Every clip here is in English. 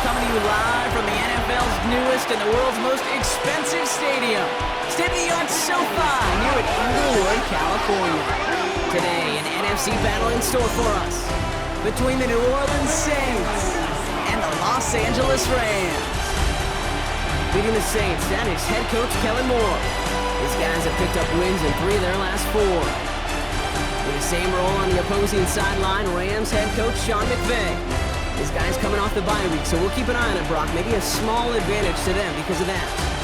We're coming to you live from the NFL's newest and the world's most expensive stadium, state-of-the-art SoFi, here in Inglewood, California. Today, an NFC battle in store for us between the New Orleans Saints and the Los Angeles Rams. Leading the Saints, that is head coach Kellen Moore. These guys have picked up wins in 3 of their last 4. In the same role on the opposing sideline, Rams head coach Sean McVay. These guys coming off the bye week, so we'll keep an eye on it, Brock. Maybe a small advantage to them because of that.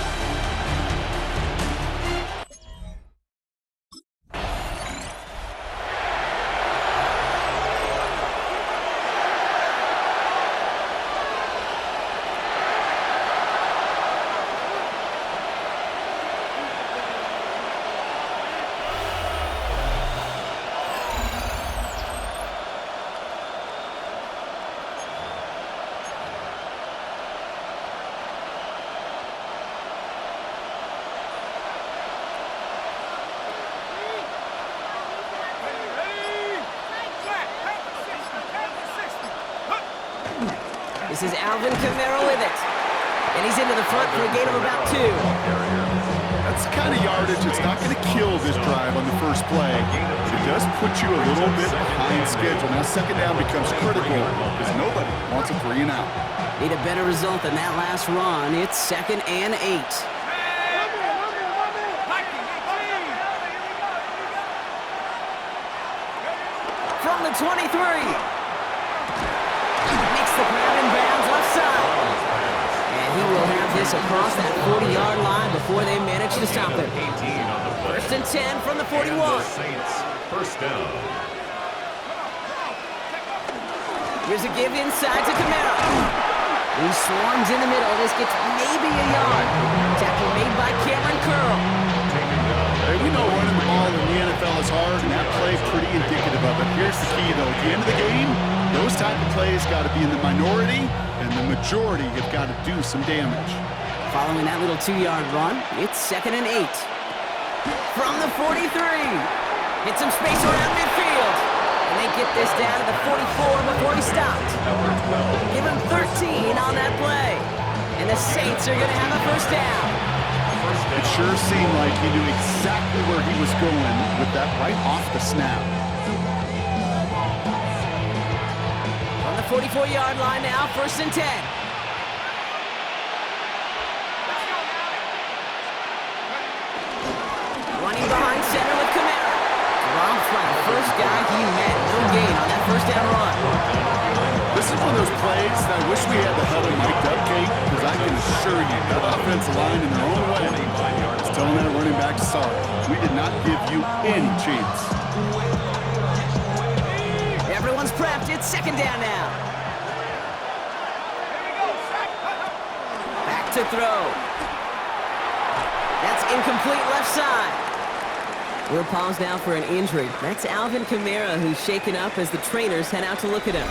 This is Alvin Kamara with it. And he's into the front for a gain of about 2. That's the kind of yardage that's not going to kill this drive on the first play. It does put you a little bit behind schedule. Now second down becomes critical because nobody wants a 3 and out. Need a better result than that last run. It's 2nd and 8. From the 23. The grab in bounds left side. And he will have this across that 40-yard line before they manage to stop him. 1st and 10 from the 41. First down. Here's a give inside to Kamara. He swarms in the middle. This gets maybe a yard. Tackle made by Cameron Curl. Hey, we know running the ball in the NFL is hard, and that play pretty indicative of it. Here's the key, though. At the end of the game, those type of plays got to be in the minority, and the majority have got to do some damage. Following that little 2-yard run, it's 2nd and 8. From the 43. Hit some space around midfield. And they get this down to the 44 before he stopped. Give him 13 on that play. And the Saints are going to have a first down. It sure seemed like he knew exactly where he was going with that right off the snap. 44-yard line now, 1st and 10. Running behind center with Kamara. Rob Flat, first guy he met. No gain on that first down run. This is one of those plays that I wish we had the huddle mic'd up, Kate, because I can assure you that offensive line in their own way is telling that running back, sorry, we did not give you any chance. Everyone's prepped. It's 2nd down now. Back to throw. That's incomplete left side. We'll pause now for an injury. That's Alvin Kamara, who's shaken up as the trainers head out to look at him.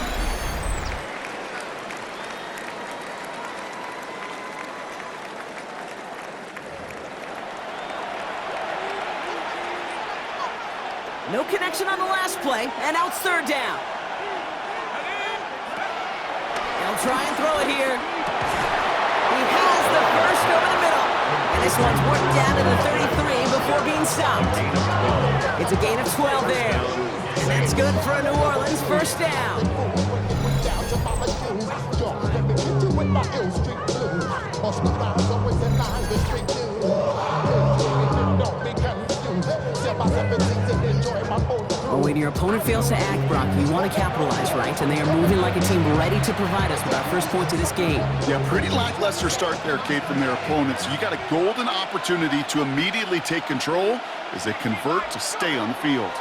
No connection on the last play, and now it's 3rd down. They'll try and throw it here. He has the first over the middle. And this one's worked down to the 33 before being stopped. It's a gain of 12 there. And that's good for a New Orleans first down. Oh, when your opponent fails to act, Brock, you want to capitalize, right? And they are moving like a team ready to provide us with our first points of this game. Yeah, pretty lackluster start there, Kate, from their opponents. You got a golden opportunity to immediately take control as they convert to stay on the field.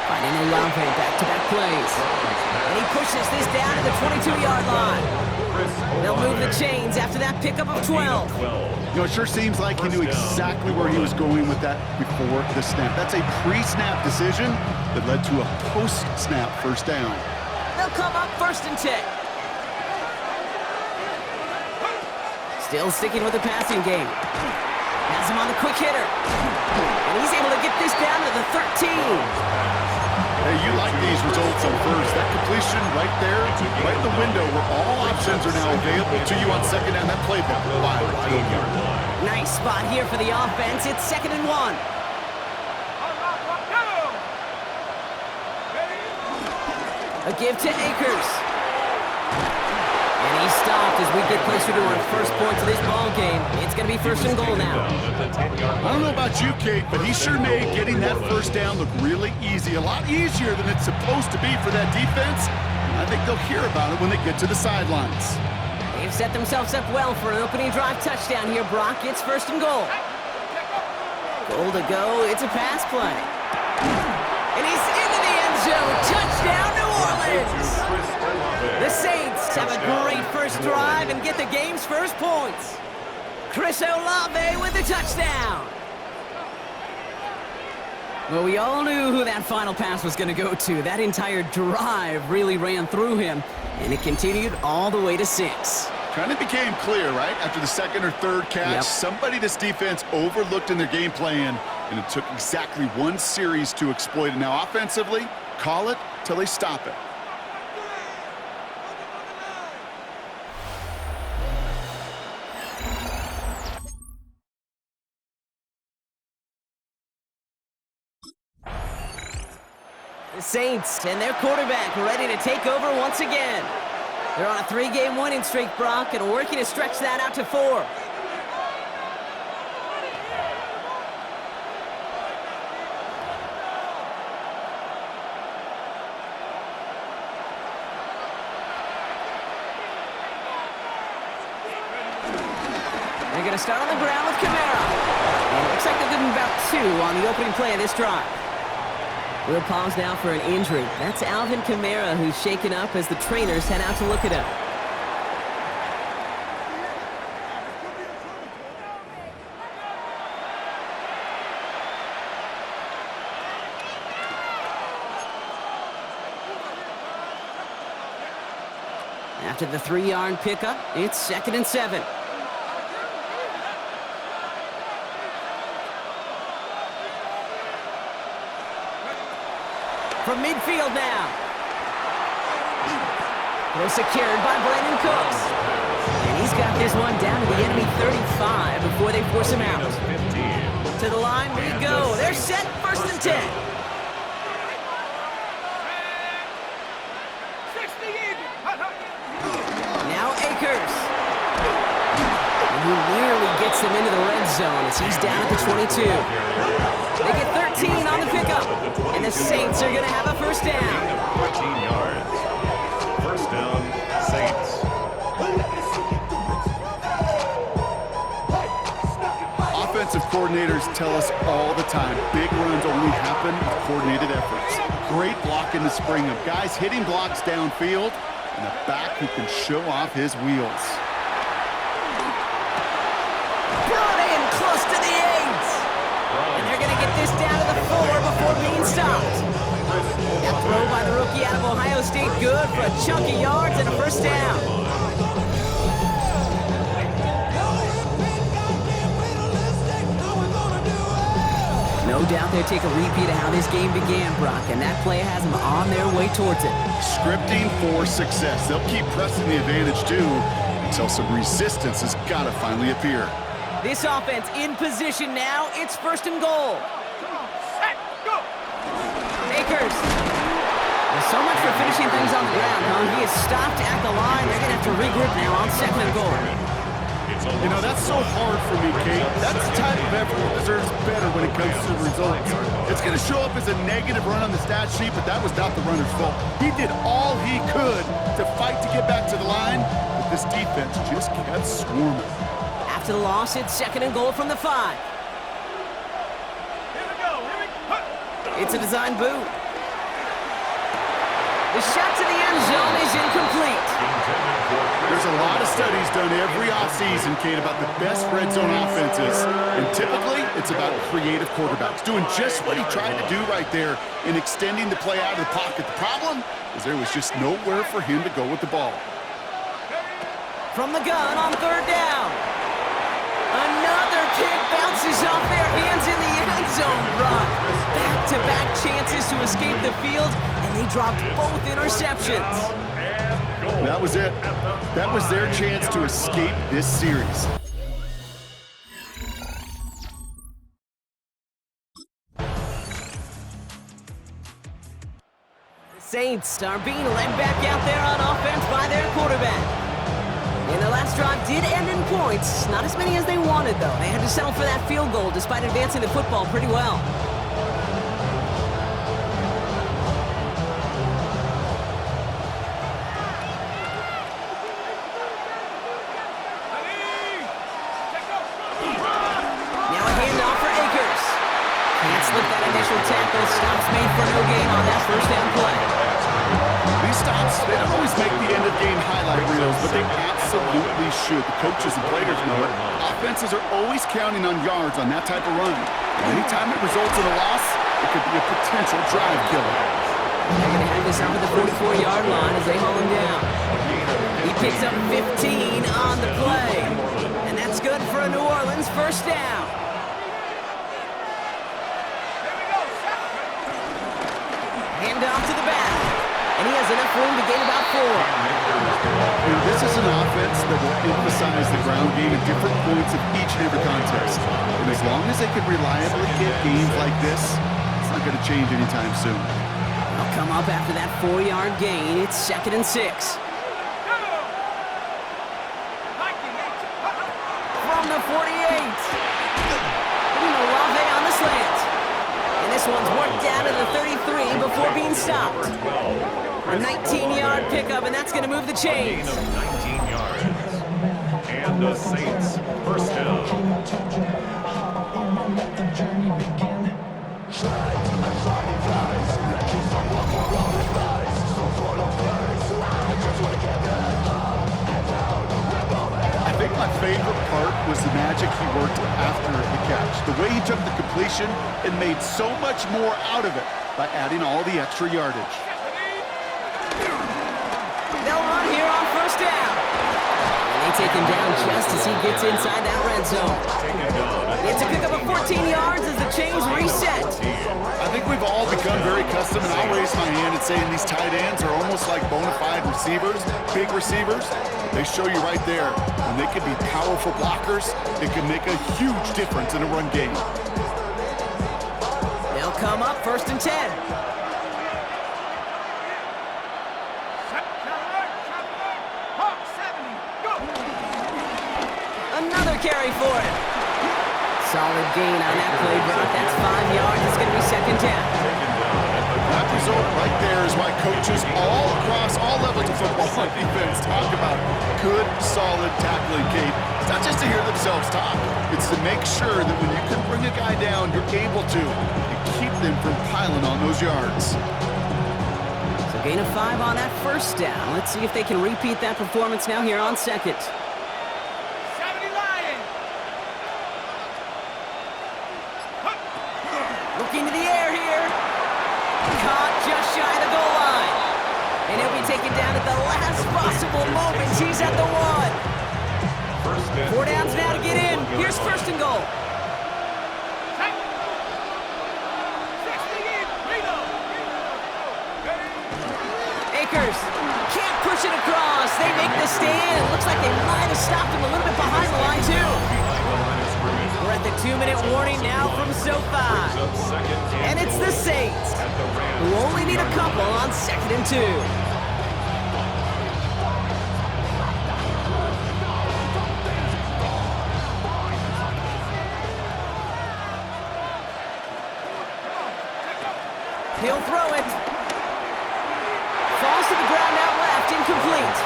Finding Olave, back-to-back plays. And he pushes this down to the 22-yard line. They'll move the chains after that pickup of 12. You know, it sure seems like he knew exactly where he was going with that before the snap. That's a pre-snap decision that led to a post-snap first down. They'll come up 1st and 10. Still sticking with the passing game. Has him on the quick hitter. And he's able to get this down to the 13. Hey, you like these results on first. That completion right there, right in the window where all options are now available to you on second down. That playbook, wide open. Nice spot here for the offense. It's 2nd and 1. A give to Akers. And he's stopped as we get closer to our first points of this ball game. It's going to be 1st and goal now. I don't know about you, Kate, but he sure made getting that first down look really easy. A lot easier than it's supposed to be for that defense. And I think they'll hear about it when they get to the sidelines. They've set themselves up well for an opening drive touchdown here, Brock. It's 1st and goal. Goal to go. It's a pass play. And he's into the end zone. Touchdown, New Orleans! The Saints have a great first drive and get the game's first points. Chris Olave with the touchdown. Well, we all knew who that final pass was going to go to. That entire drive really ran through him, and it continued all the way to 6. Kind of became clear, right? After the second or third catch, somebody this defense overlooked in their game plan, and it took exactly one series to exploit it. Now, offensively, call it till they stop it. The Saints and their quarterback ready to take over once again. They're on a 3-game winning streak, Brock, and working to stretch that out to 4. They're going to start on the ground with Kamara. And it looks like they're giving about 2 on the opening play of this drive. We'll pause now for an injury. That's Alvin Kamara, who's shaken up as the trainers head out to look at him. After the 3-yard pickup, it's 2nd and 7. From midfield now. They're secured by Brandon Cooks. And he's got this one down to the enemy 35 before they force him out. To the line we go. They're set, 1st and 10. Now Akers. And he nearly gets them into the red zone as he's down at the 22. They get 13 on the pickup, and the Saints are going to have a 1st down. 14 yards. 1st down, Saints. Offensive coordinators tell us all the time, big runs only happen with coordinated efforts. Great block in the spring of guys hitting blocks downfield, and a back who can show off his wheels. Brought in close to the 8. And they're going to get this down to the 4 before being stopped. That throw by the rookie out of Ohio State, good for a chunk of yards and a 1st down. No doubt they'll take a repeat of how this game began, Brock, and that play has them on their way towards it. Scripting for success. They'll keep pressing the advantage, too, until some resistance has got to finally appear. This offense in position now. It's 1st and goal. Akers. There's so much for finishing things on the ground, huh? He is stopped at the line. They're going to have to regroup now on 2nd and goal. You know, that's so hard for me, Kate. That's the type of effort that deserves better when it comes to the results. It's going to show up as a negative run on the stat sheet, but that was not the runner's fault. He did all he could to fight to get back to the line, but this defense just kept swarming. After the loss, it's 2nd and goal from the 5. It's a design boot. The shot to the end zone is incomplete. There's a lot of studies done every offseason, Kate, about the best red zone offenses. And typically, it's about creative quarterbacks doing just what he tried to do right there in extending the play out of the pocket. The problem is there was just nowhere for him to go with the ball. From the gun on 3rd down. Another kick bounces off their hands in the end zone, Brock. Back-to-back chances to escape the field, and they dropped both interceptions. That was it. That was their chance to escape this series. Saints are being led back out there on offense by their quarterback. And the last drive did end in points. Not as many as they wanted, though. They had to settle for that field goal despite advancing the football pretty well. Now a handoff for Akers. Can't slip that initial tackle. Stops made for no gain on that first down play. These stops, they don't always make the end-of-game highlight reels, but they absolutely should. The coaches and players know it. Offenses are always counting on yards on that type of run. Anytime it results in a loss, it could be a potential drive killer. They're going to have this up at the 44-yard line as they haul him down. He picks up 15 on the play. And that's good for a New Orleans first down. Hand off to the back. And he has enough room to gain about 4. This is an offense that will emphasize the ground game at different points of each and every contest. And as long as they can reliably get games like this, it's not going to change anytime soon. They'll come up after that 4-yard gain. It's 2nd and 6. From the 48. Olave on the slant. And this one's worked down to the 33 before being stopped. A 19-yard pickup, and that's going to move the chains. 19 yards. And the Saints first down. I think my favorite part was the magic he worked after the catch. The way he took the completion and made so much more out of it by adding all the extra yardage. They'll run here on first down. And they take him down just as he gets inside that red zone. It's a pickup of 14 yards as the chains reset. I think we've all become very accustomed, and I'll raise my hand and saying these tight ends are almost like bona fide receivers, big receivers. They show you right there. When they can be powerful blockers, it can make a huge difference in a run game. They'll come up 1st and 10. Another carry for him. Solid gain on that play, Brock. That's 5 yards. It's going to be 2nd down. That result right there is why coaches all across all levels of football on defense talk about good, solid tackling, Kate. It's not just to hear themselves talk. It's to make sure that when you can bring a guy down, you're able to and keep them from piling on those yards. So gain of 5 on that first down. Let's see if they can repeat that performance now here on 2nd. Looking to the air here. Caught just shy of the goal line. And he'll be taken down at the last possible moment. He's at the 1. 4 downs now to get in. Here's 1st and goal. Akers can't push it across. They make the stand. It looks like they might have stopped him a little bit behind the line, too. We're at the 2-minute warning now from SoFi. And it's the Saints, who only need a couple on 2nd and 2. He'll throw it. Falls to the ground out left, incomplete.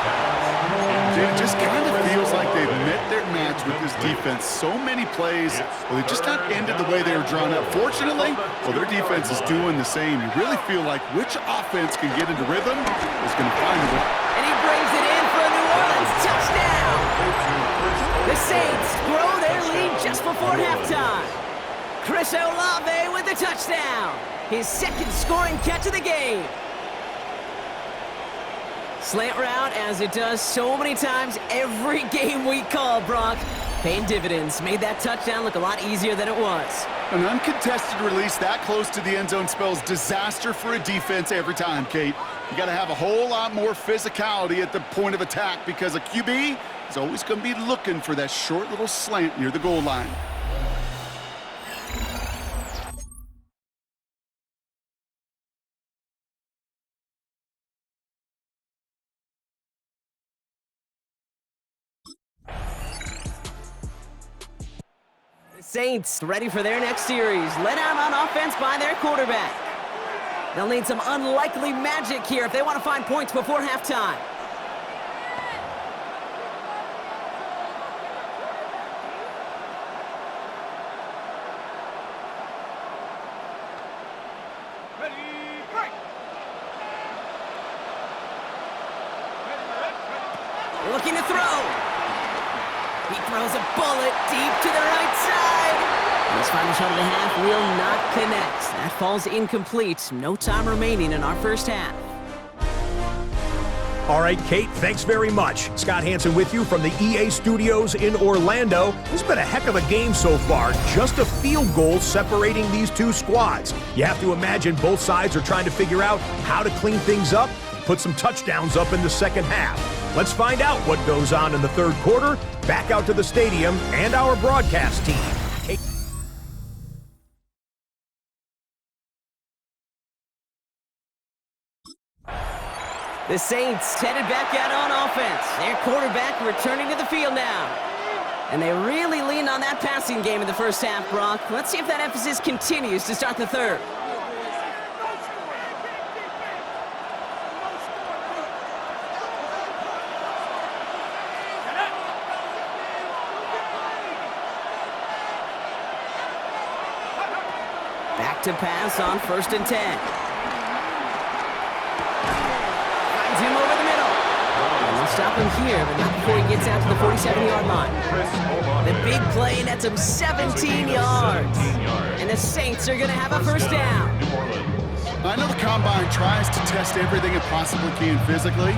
It just kind of feels like they've met their match with this defense. So many plays, well, they've just not ended the way they were drawn up. Fortunately, well, their defense is doing the same. You really feel like which offense can get into rhythm is going to find a way. And he brings it in for a New Orleans touchdown. The Saints grow their lead just before halftime. Chris Olave with the touchdown. His 2nd scoring catch of the game. Slant route, as it does so many times every game we call, Brock. Paying dividends. Made that touchdown look a lot easier than it was. An uncontested release that close to the end zone spells disaster for a defense every time, Kate. You got to have a whole lot more physicality at the point of attack because a QB is always going to be looking for that short little slant near the goal line. Saints ready for their next series, led out on offense by their quarterback. They'll need some unlikely magic here if they want to find points before halftime. Looking to throw. He throws a bullet deep to the right side. And his final shot of the half will not connect. That falls incomplete. No time remaining in our first half. All right, Kate, thanks very much. Scott Hansen with you from the EA Studios in Orlando. This has been a heck of a game so far. Just a field goal separating these two squads. You have to imagine both sides are trying to figure out how to clean things up, put some touchdowns up in the second half. Let's find out what goes on in the third quarter. Back out to the stadium and our broadcast team. Kate. The Saints headed back out on offense. Their quarterback returning to the field now. And they really leaned on that passing game in the first half, Brock. Let's see if that emphasis continues to start the third. Back to pass on 1st and 10. Finds him over the middle. And they'll stop him here, but not before he gets out to the 47-yard line. The big play nets him 17 yards. And the Saints are going to have a first down. I know the Combine tries to test everything it possibly can physically,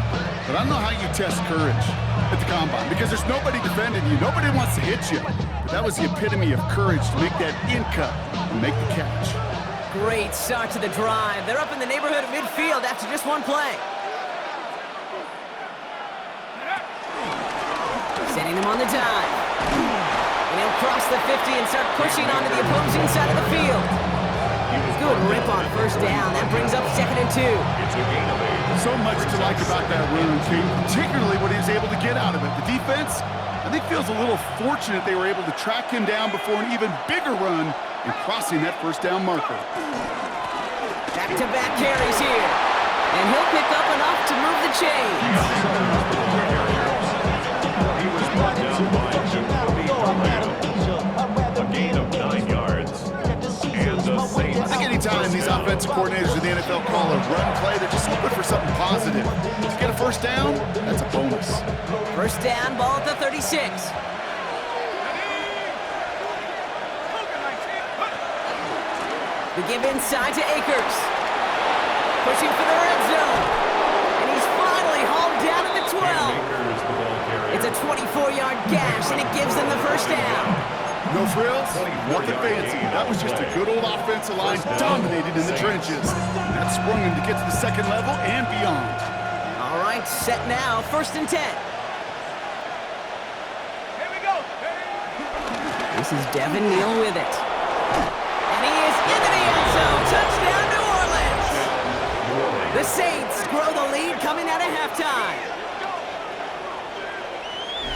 but I don't know how you test courage at the Combine because there's nobody defending you. Nobody wants to hit you. But that was the epitome of courage to make that in-cut and make the catch. Great start to the drive. They're up in the neighborhood of midfield after just one play. Setting him on the dive. And he'll cross the 50 and start pushing onto the opposing side of the field. Good rip on first down. That brings up 2nd and 2. So much to like about that run, King, particularly what he was able to get out of it. The defense, I think, feels a little fortunate they were able to track him down before an even bigger run and crossing that first down marker. Back-to-back carries here. And he'll pick up enough to move the chains. He was brought down by a gain of 9 yards. And the Saints. I think anytime these offensive coordinators in the NFL call a run play, they're just looking for something positive. To get a first down, that's a bonus. First down, ball at the 36. We give inside to Akers. Pushing for the red zone. And he's finally hauled down at the 12. It's a 24-yard gash, and it gives them the first down. No frills, nothing fancy. That was just a good old offensive line dominated in the trenches. And that sprung him to get to the second level and beyond. All right, set now, 1st and 10. Here we go. This is Devin Neal with it. And he is into the end zone. Touchdown, New Orleans. The Saints grow the lead coming out of halftime.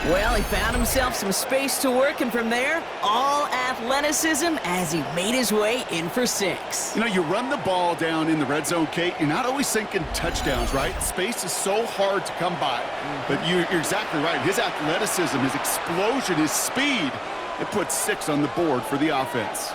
Well, he found himself some space to work, and from there, all athleticism as he made his way in for 6. You know, you run the ball down in the red zone, Kate, you're not always thinking touchdowns, right? Space is so hard to come by. But you're exactly right. His athleticism, his explosion, his speed, it puts 6 on the board for the offense.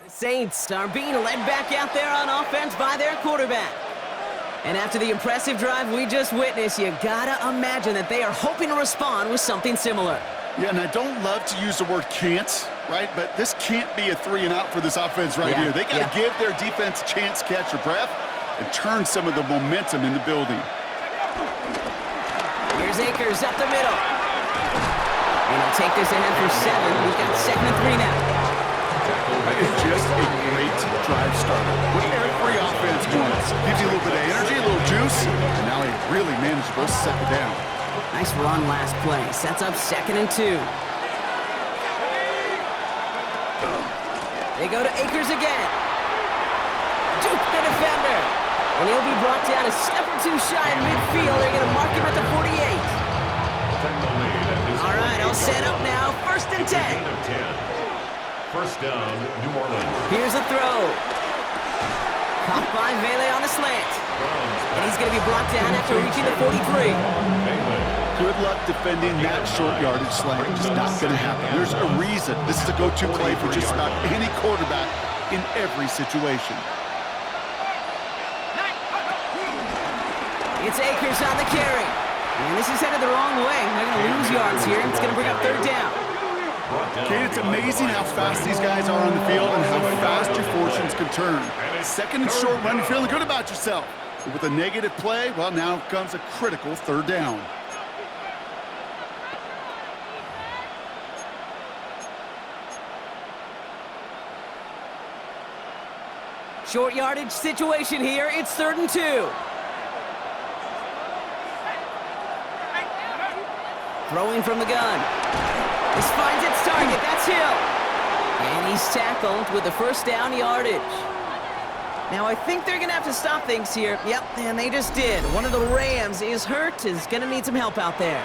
Saints are being led back out there on offense by their quarterback. And after the impressive drive we just witnessed, you gotta imagine that they are hoping to respond with something similar. Yeah, and I don't love to use the word can't, right? But this can't be a 3-and-out for this offense right here. They got to give their defense a chance to catch their breath and turn some of the momentum in the building. Here's Akers up the middle. And he'll take this ahead for 7. We've got 2nd and 3 now. That is just a great drive starter. What every offense wants. Gives you a little bit of energy, a little juice, and now he really managed to both set it down. Nice run last play. Sets up 2nd and 2. They go to Akers again. Duke the defender. And he'll be brought down a step or 2 shy in midfield. They're going to mark him at the 48. All right, all set up now. 1st and 10. First down, New Orleans. Here's a throw. Caught by Vele on the slant. And he's going to be brought down after reaching the 43. Good luck defending that short yardage slant. Just not going to happen. There's a reason. This is a go-to play for just about any quarterback in every situation. It's Akers on the carry. And this is headed the wrong way. They're going to lose yards here. It's going to bring up 3rd down. Kate, it's amazing how fast these guys are on the field and how fast your fortunes can turn. 2nd and short run, you're feeling good about yourself. But with a negative play, well, now comes a critical 3rd down. Short yardage situation here. It's 3rd and 2. Throwing from the gun. This finds its target. That's Hill. And he's tackled with the 1st down yardage. Now, I think they're going to have to stop things here. Yep, and they just did. One of the Rams is hurt. Is going to need some help out there.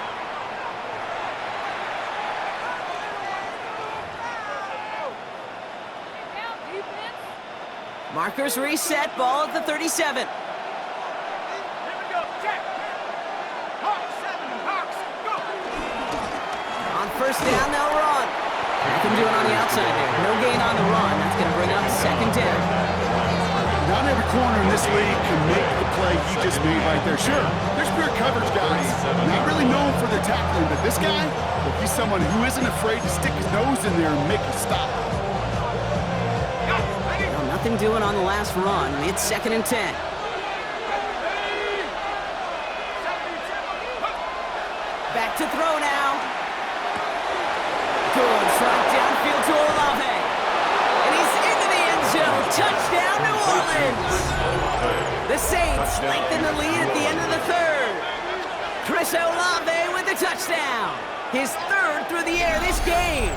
Markers reset. Ball at the 37. On 1st down, they'll run. Nothing doing on the outside there. No gain on the run. That's going to bring up 2nd down. Not every corner in this league can make the play he just made right there. Sure, there's pure coverage guys. Not really known for their tackling, but this guy, well, he's someone who isn't afraid to stick his nose in there and make a stop. Well, nothing doing on the last run. It's 2nd and 10. Back to throw now. Good front downfield to Olave. And he's into the end zone. Touchdown, New Orleans. The Saints lengthen the lead at the end of the 3rd. Chris Olave with the touchdown. His 3rd through the air this game.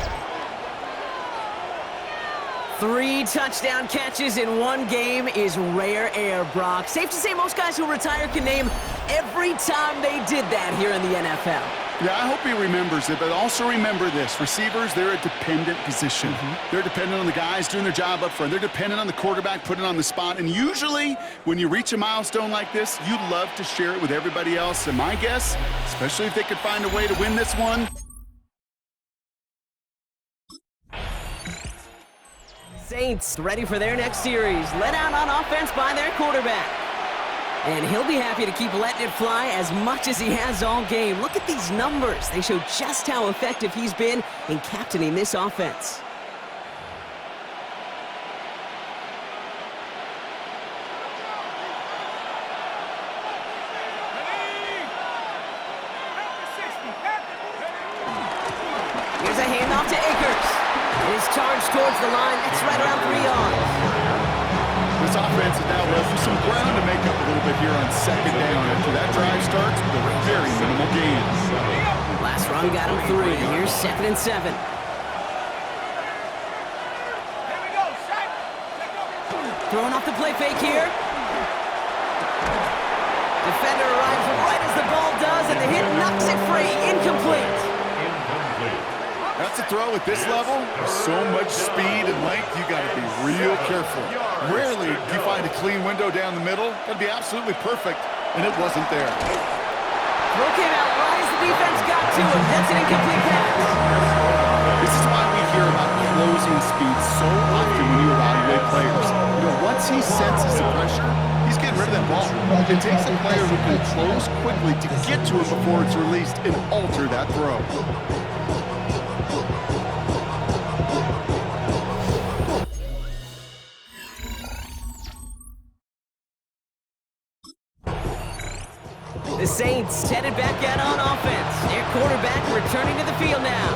3 touchdown catches in one game is rare air, Brock. Safe to say most guys who retire can name every time they did that here in the NFL. Yeah, I hope he remembers it, but also remember this. Receivers, they're a dependent position. They're dependent on the guys doing their job up front. They're dependent on the quarterback putting it on the spot. And usually, when you reach a milestone like this, you'd love to share it with everybody else. And my guess, especially if they could find a way to win this one, Saints ready for their next series. Let out on offense by their quarterback. And he'll be happy to keep letting it fly as much as he has all game. Look at these numbers. They show just how effective he's been in captaining this offense. Here's a handoff to Akers. It is charged towards the line. It's right around 3 yards. this offense is now left with some ground to make up a little bit here on 2nd down after that drive starts with a very minimal gain. Last run got him 3. Here's 2nd and 7. Throwing off the play fake here. Defender arrives right as the ball does, and the hit knocks it free. Incomplete. That's a throw at this level. So much speed and length, you got to be real careful. Rarely do you find a clean window down the middle. That'd be absolutely perfect, and it wasn't there. Throw came out right as the defense got to him. That's an incomplete pass. This is why we hear about closing speed so often when you evaluate players. You know, once he senses the pressure, he's getting rid of that ball. It takes a player who can close quickly to get to it before it's released and alter that throw. The Saints headed back out on offense. Their quarterback returning to the field now.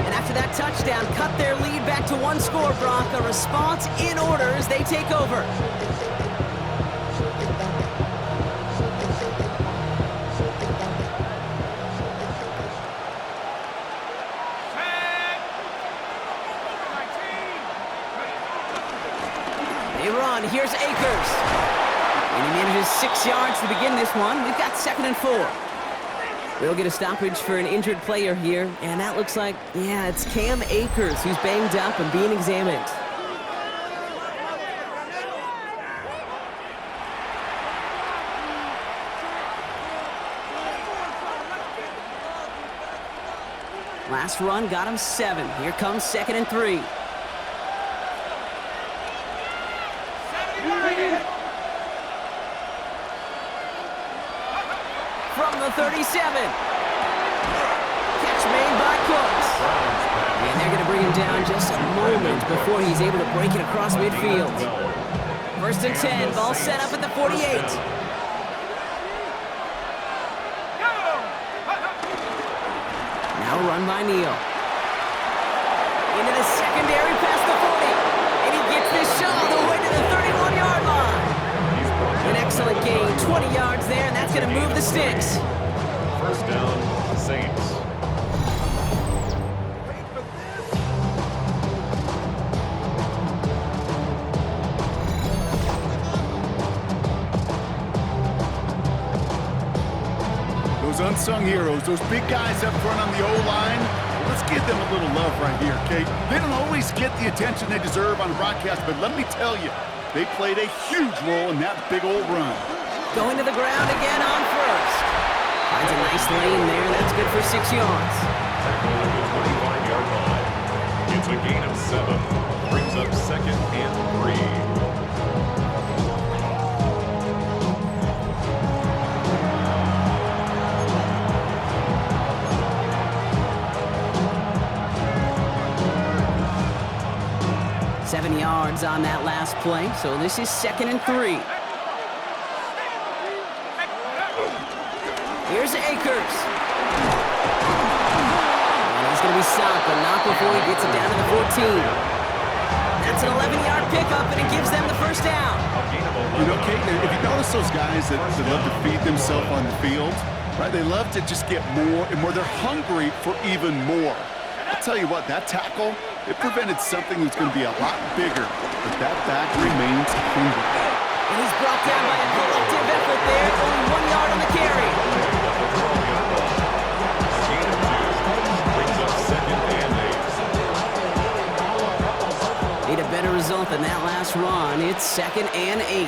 And after that touchdown, cut their lead back to 1 score, Brock. A response in order as they take over. They run. Here's Akers. And he manages 6 yards to begin this one. We've got 2nd and 4. We'll get a stoppage for an injured player here, and that looks like, yeah, it's Cam Akers who's banged up and being examined. Last run got him 7. Here comes 2nd and 3. From the 37. Catch made by Cooks. And they're going to bring him down just a moment before he's able to break it across midfield. 1st and 10. Ball set up at the 48. Now run by Neal. Into the secondary past the 40. And he gets this shot all the way to the 31-yard line. An excellent gain, 20 yards there, and that's going to move the sticks. 1st down, Saints. Those unsung heroes, those big guys up front on the O-line, let's give them a little love right here, okay? They don't always get the attention they deserve on the broadcast, but let me tell you, they played a huge role in that big old run. Going to the ground again on 1st. Finds a nice lane there. That's good for 6 yards. Tackle at the 25-yard line. It's a gain of 7. Brings up 2nd and 3. Seven yards on that last play, so this is 2nd and 3. Here's Akers. And he's going to be stopped, but not before he gets it down to the 14. That's an 11-yard pickup, and it gives them the 1st down. You know, Kate, if you notice those guys that love to feed themselves on the field, right? They love to just get more and more. They're hungry for even more. I'll tell you what, that tackle, it prevented something that's going to be a lot bigger, but that back remains hungry. And he's brought down by a collective effort there. Only 1 yard on the carry. Gain of 2. Brings up 2nd and 8. Need a better result than that last run. It's 2nd and 8.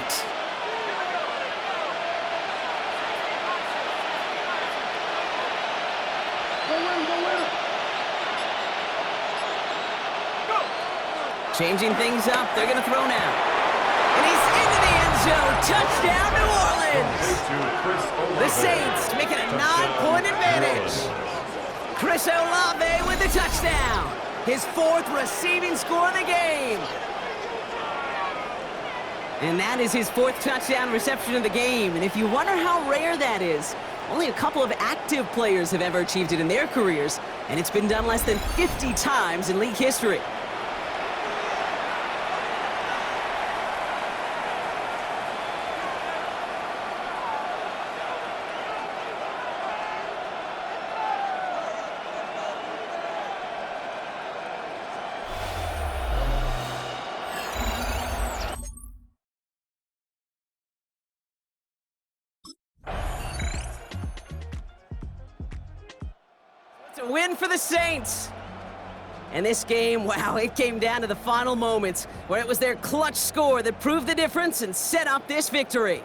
Changing things up. They're going to throw now. And he's into the end zone. Touchdown, New Orleans. The Saints making a 9-point advantage. Chris Olave with the touchdown. His 4th receiving score of the game. And that is his 4th touchdown reception of the game. And if you wonder how rare that is, only a couple of active players have ever achieved it in their careers. And it's been done less than 50 times in league history. It's a win for the Saints. And this game, wow, it came down to the final moments where it was their clutch score that proved the difference and set up this victory.